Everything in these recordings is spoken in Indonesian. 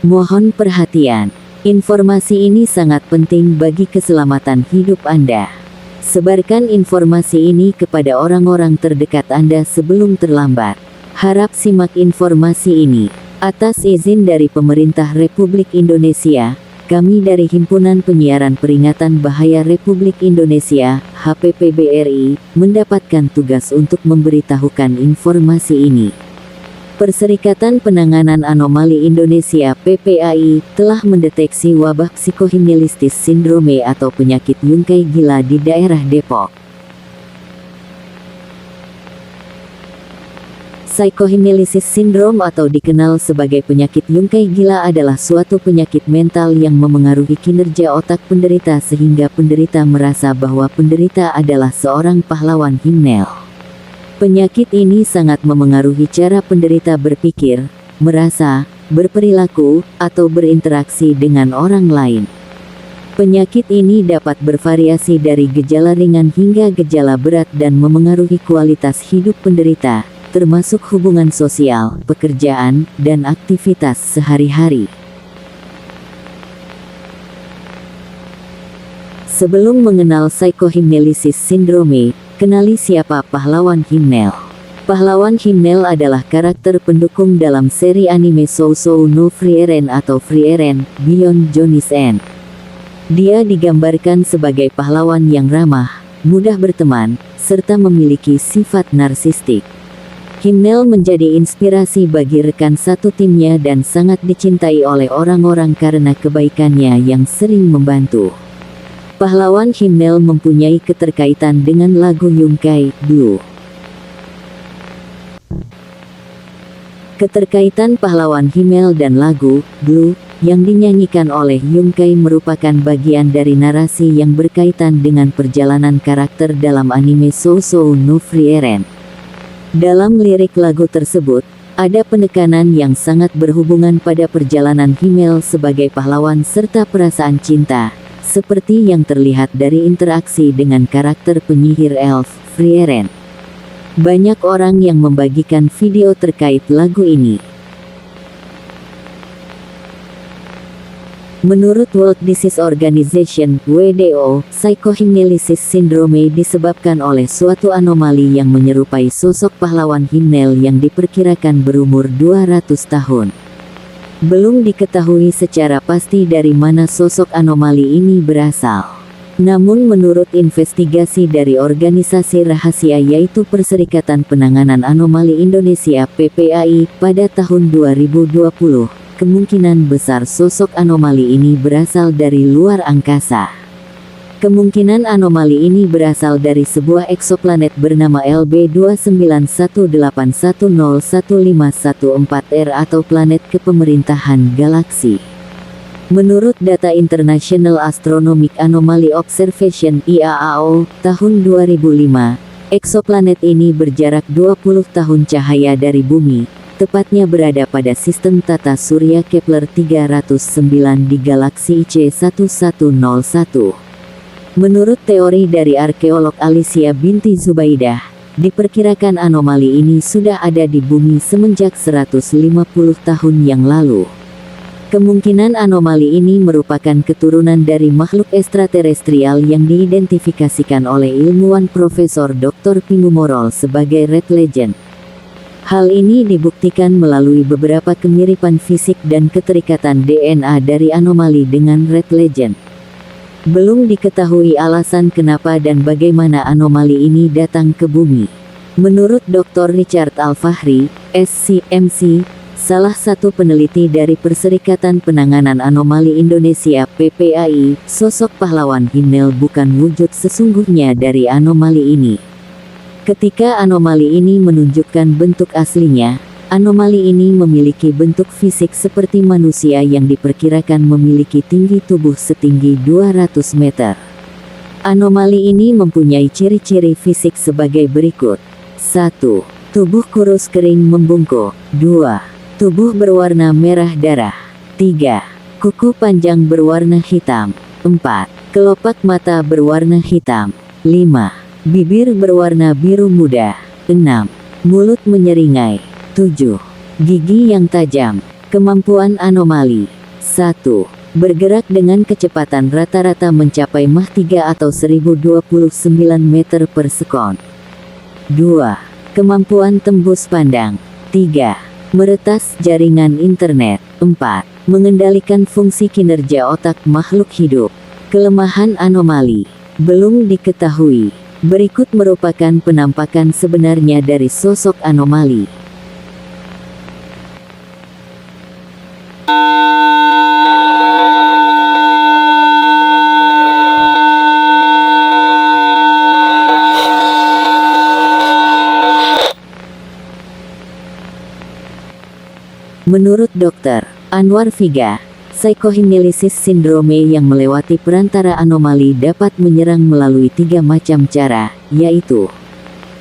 Mohon perhatian. Informasi ini sangat penting bagi keselamatan hidup Anda. Sebarkan informasi ini kepada orang-orang terdekat Anda sebelum terlambat. Harap simak informasi ini. Atas izin dari Pemerintah Republik Indonesia, kami dari Himpunan Penyiaran Peringatan Bahaya Republik Indonesia, HPPBRI, mendapatkan tugas untuk memberitahukan informasi ini. Perserikatan Penanganan Anomali Indonesia (PPAI) telah mendeteksi wabah psikohimnelistis sindrome atau penyakit yungkai gila di daerah Depok. Psikohimnelistis syndrome atau dikenal sebagai penyakit yungkai gila adalah suatu penyakit mental yang memengaruhi kinerja otak penderita sehingga penderita merasa bahwa penderita adalah seorang pahlawan himnel. Penyakit ini sangat memengaruhi cara penderita berpikir, merasa, berperilaku, atau berinteraksi dengan orang lain. Penyakit ini dapat bervariasi dari gejala ringan hingga gejala berat dan memengaruhi kualitas hidup penderita, termasuk hubungan sosial, pekerjaan, dan aktivitas sehari-hari. Sebelum mengenal psikohimnelistis sindrome, kenali siapa pahlawan himnel. Pahlawan himnel adalah karakter pendukung dalam seri anime Sousou no Frieren atau Frieren, Beyond Johnny's End. Dia digambarkan sebagai pahlawan yang ramah, mudah berteman, serta memiliki sifat narsistik. Himnel menjadi inspirasi bagi rekan satu timnya dan sangat dicintai oleh orang-orang karena kebaikannya yang sering membantu. Pahlawan himnel mempunyai keterkaitan dengan lagu Yungkai, Blue. Keterkaitan pahlawan himnel dan lagu, Blue, yang dinyanyikan oleh Yungkai merupakan bagian dari narasi yang berkaitan dengan perjalanan karakter dalam anime Sousou no Frieren. Dalam lirik lagu tersebut, ada penekanan yang sangat berhubungan pada perjalanan himnel sebagai pahlawan serta perasaan cinta, seperti yang terlihat dari interaksi dengan karakter penyihir elf, Frieren. Banyak orang yang membagikan video terkait lagu ini. Menurut World Disease Organization (WDO), psikohimnelistis syndrome disebabkan oleh suatu anomali yang menyerupai sosok pahlawan himnel yang diperkirakan berumur 200 tahun. Belum diketahui secara pasti dari mana sosok anomali ini berasal. Namun menurut investigasi dari organisasi rahasia yaitu Perserikatan Penanganan Anomali Indonesia (PPAI) pada tahun 2020, kemungkinan besar sosok anomali ini berasal dari luar angkasa. Kemungkinan anomali ini berasal dari sebuah eksoplanet bernama LB2918101514R atau planet kepemerintahan galaksi. Menurut data International Astronomic Anomaly Observation (IAAO) tahun 2005, eksoplanet ini berjarak 20 tahun cahaya dari bumi, tepatnya berada pada sistem tata surya Kepler 309 di galaksi IC 1101. Menurut teori dari arkeolog Alicia binti Zubaidah, diperkirakan anomali ini sudah ada di bumi semenjak 150 tahun yang lalu. Kemungkinan anomali ini merupakan keturunan dari makhluk ekstraterestrial yang diidentifikasikan oleh ilmuwan Profesor Dr. Pingumorol sebagai Red Legend. Hal ini dibuktikan melalui beberapa kemiripan fisik dan keterikatan DNA dari anomali dengan Red Legend. Belum diketahui alasan kenapa dan bagaimana anomali ini datang ke bumi. Menurut Dr. Richard Al-Fahri, SC.MC, salah satu peneliti dari Perserikatan Penanganan Anomali Indonesia (PPAI), sosok pahlawan himnel bukan wujud sesungguhnya dari anomali ini. Ketika anomali ini menunjukkan bentuk aslinya, anomali ini memiliki bentuk fisik seperti manusia yang diperkirakan memiliki tinggi tubuh setinggi 200 meter. Anomali ini mempunyai ciri-ciri fisik sebagai berikut. 1. Tubuh kurus kering membungkuk. 2. Tubuh berwarna merah darah. 3. Kuku panjang berwarna hitam. 4. Kelopak mata berwarna hitam. 5. Bibir berwarna biru muda. 6. Mulut menyeringai. 7. Gigi yang tajam. Kemampuan anomali. 1. Bergerak dengan kecepatan rata-rata mencapai Mach 3 atau 1029 meter per sekon. 2. Kemampuan tembus pandang. 3. Meretas jaringan internet. 4. Mengendalikan fungsi kinerja otak makhluk hidup. Kelemahan anomali belum diketahui. Berikut merupakan penampakan sebenarnya dari sosok anomali. Menurut Dr. Anwar Figa, psikohimnelisis sindrome yang melewati perantara anomali dapat menyerang melalui 3 macam cara, yaitu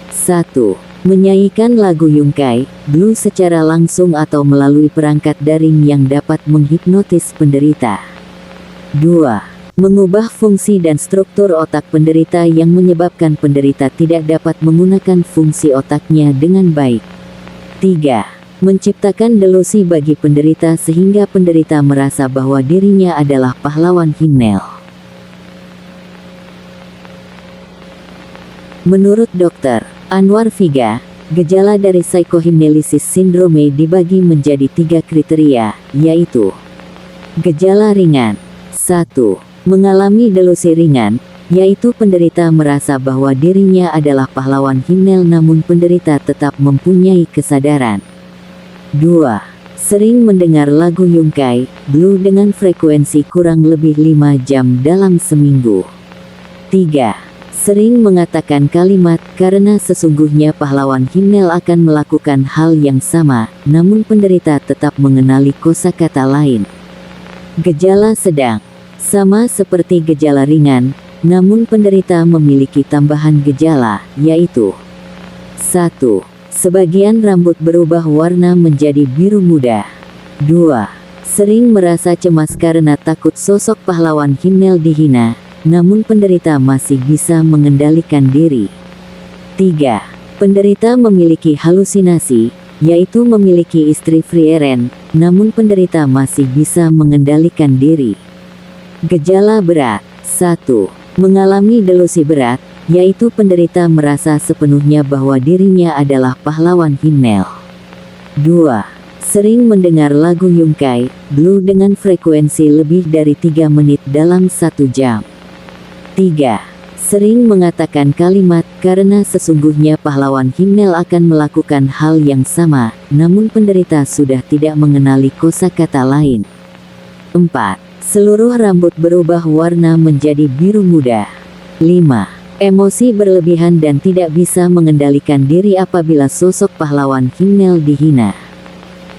1. Menyanyikan lagu Yungkai, Blue secara langsung atau melalui perangkat daring yang dapat menghipnotis penderita. 2. Mengubah fungsi dan struktur otak penderita yang menyebabkan penderita tidak dapat menggunakan fungsi otaknya dengan baik. 3. Menciptakan delusi bagi penderita sehingga penderita merasa bahwa dirinya adalah pahlawan himnel. Menurut Dr. Anwar Figa, gejala dari psikohimnelisis sindrome dibagi menjadi 3 kriteria, yaitu gejala ringan. 1. Mengalami delusi ringan, yaitu penderita merasa bahwa dirinya adalah pahlawan himnel namun penderita tetap mempunyai kesadaran. 2. Sering mendengar lagu Yungkai, Blue dengan frekuensi kurang lebih 5 jam dalam seminggu. 3. Sering mengatakan kalimat, karena sesungguhnya pahlawan himnel akan melakukan hal yang sama, namun penderita tetap mengenali kosakata lain. Gejala sedang. Sama seperti gejala ringan, namun penderita memiliki tambahan gejala, yaitu 1. Sebagian rambut berubah warna menjadi biru muda. 2. Sering merasa cemas karena takut sosok pahlawan himnel dihina, namun penderita masih bisa mengendalikan diri. 3. Penderita memiliki halusinasi, yaitu memiliki istri frieren, namun penderita masih bisa mengendalikan diri. Gejala berat. 1. Mengalami delusi berat, yaitu penderita merasa sepenuhnya bahwa dirinya adalah pahlawan himnel. 2. Sering mendengar lagu Yungkai, Blue dengan frekuensi lebih dari 3 menit dalam 1 jam. 3. Sering mengatakan kalimat, karena sesungguhnya pahlawan himnel akan melakukan hal yang sama, namun penderita sudah tidak mengenali kosakata lain. 4. Seluruh rambut berubah warna menjadi biru muda. 5. Emosi berlebihan dan tidak bisa mengendalikan diri apabila sosok pahlawan himnel dihina.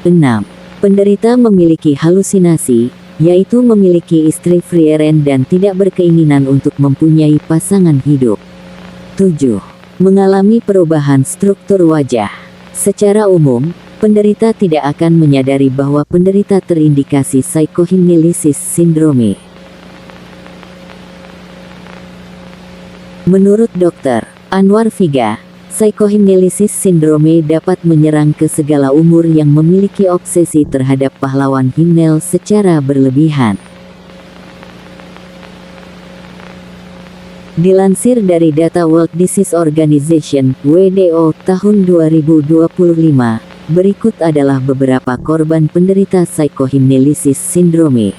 6. Penderita memiliki halusinasi, yaitu memiliki istri frieren dan tidak berkeinginan untuk mempunyai pasangan hidup. 7. Mengalami perubahan struktur wajah. Secara umum, penderita tidak akan menyadari bahwa penderita terindikasi psikohimnelisis sindrome. Menurut Dr. Anwar Figa, psikohimnelisis sindrome dapat menyerang ke segala umur yang memiliki obsesi terhadap pahlawan himnel secara berlebihan. Dilansir dari data World Disease Organization (WDO) tahun 2025, berikut adalah beberapa korban penderita psikohimnelisis sindrome.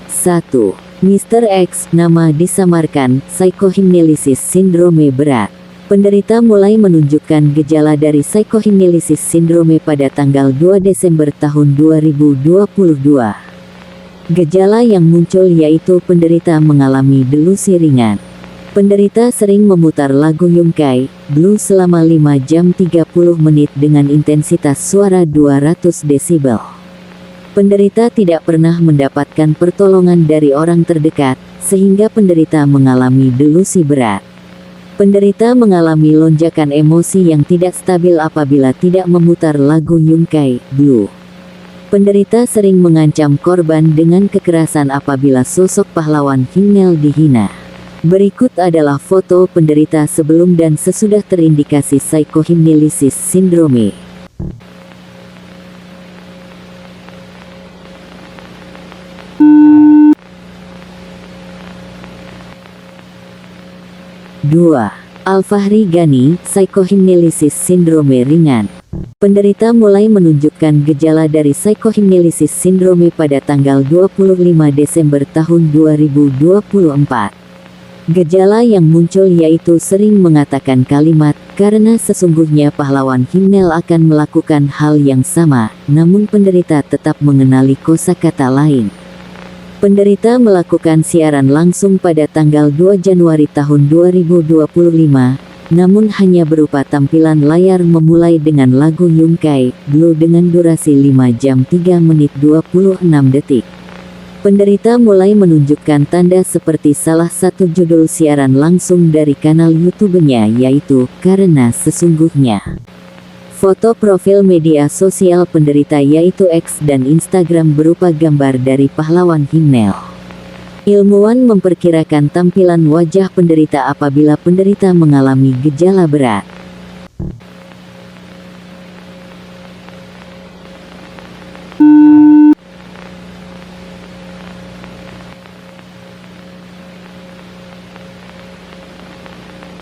1. Mr. X, nama disamarkan, psikohimnelisis sindrome berat. Penderita mulai menunjukkan gejala dari psikohimnelisis sindrome pada tanggal 2 Desember tahun 2022. Gejala yang muncul yaitu penderita mengalami delusi ringan. Penderita sering memutar lagu Yungkai, Blue selama 5 jam 30 menit dengan intensitas suara 200 desibel. Penderita tidak pernah mendapatkan pertolongan dari orang terdekat, sehingga penderita mengalami delusi berat. Penderita mengalami lonjakan emosi yang tidak stabil apabila tidak memutar lagu Yungkai, Blue. Penderita sering mengancam korban dengan kekerasan apabila sosok pahlawan Himnel dihina. Berikut adalah foto penderita sebelum dan sesudah terindikasi psikohimnelisis sindrome. Dua. Al-Fahri Gani, psikohimnelisis sindrome ringan. Penderita mulai menunjukkan gejala dari psikohimnelisis sindrome pada tanggal 25 Desember tahun 2024. Gejala yang muncul yaitu sering mengatakan kalimat, "Karena sesungguhnya pahlawan Himnel akan melakukan hal yang sama," namun penderita tetap mengenali kosakata lain. Penderita melakukan siaran langsung pada tanggal 2 Januari tahun 2025, namun hanya berupa tampilan layar memulai dengan lagu Yungkai, Blue dengan durasi 5 jam 3 menit 26 detik. Penderita mulai menunjukkan tanda seperti salah satu judul siaran langsung dari kanal YouTube-nya yaitu, "Karena Sesungguhnya". Foto profil media sosial penderita yaitu X dan Instagram berupa gambar dari pahlawan Himnel. Ilmuwan memperkirakan tampilan wajah penderita apabila penderita mengalami gejala berat.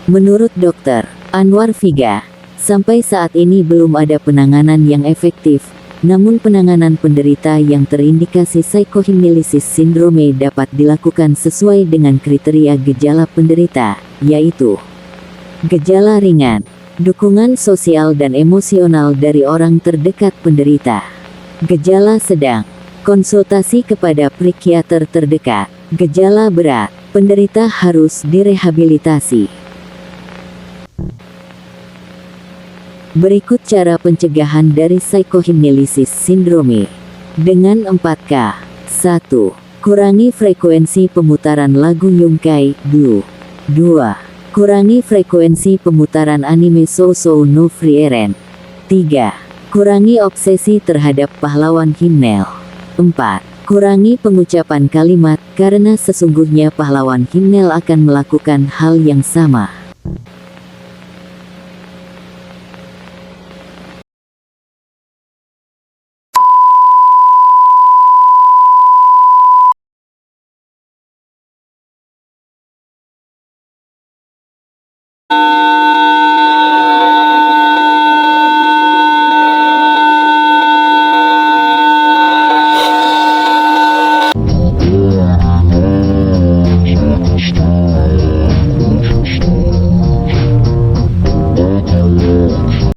Menurut Dr. Anwar Figa, sampai saat ini belum ada penanganan yang efektif, namun penanganan penderita yang terindikasi psikohimnelisis sindrome dapat dilakukan sesuai dengan kriteria gejala penderita, yaitu gejala ringan, dukungan sosial dan emosional dari orang terdekat penderita. Gejala sedang, konsultasi kepada psikiater terdekat. Gejala berat, penderita harus direhabilitasi. Berikut cara pencegahan dari psikohimnelisis sindrome. Dengan 4K. 1. Kurangi frekuensi pemutaran lagu Yungkai, Blue. 2. Kurangi frekuensi pemutaran anime So no Frieren. 3. Kurangi obsesi terhadap pahlawan Himnel. 4. Kurangi pengucapan kalimat, "Karena sesungguhnya pahlawan Himnel akan melakukan hal yang sama."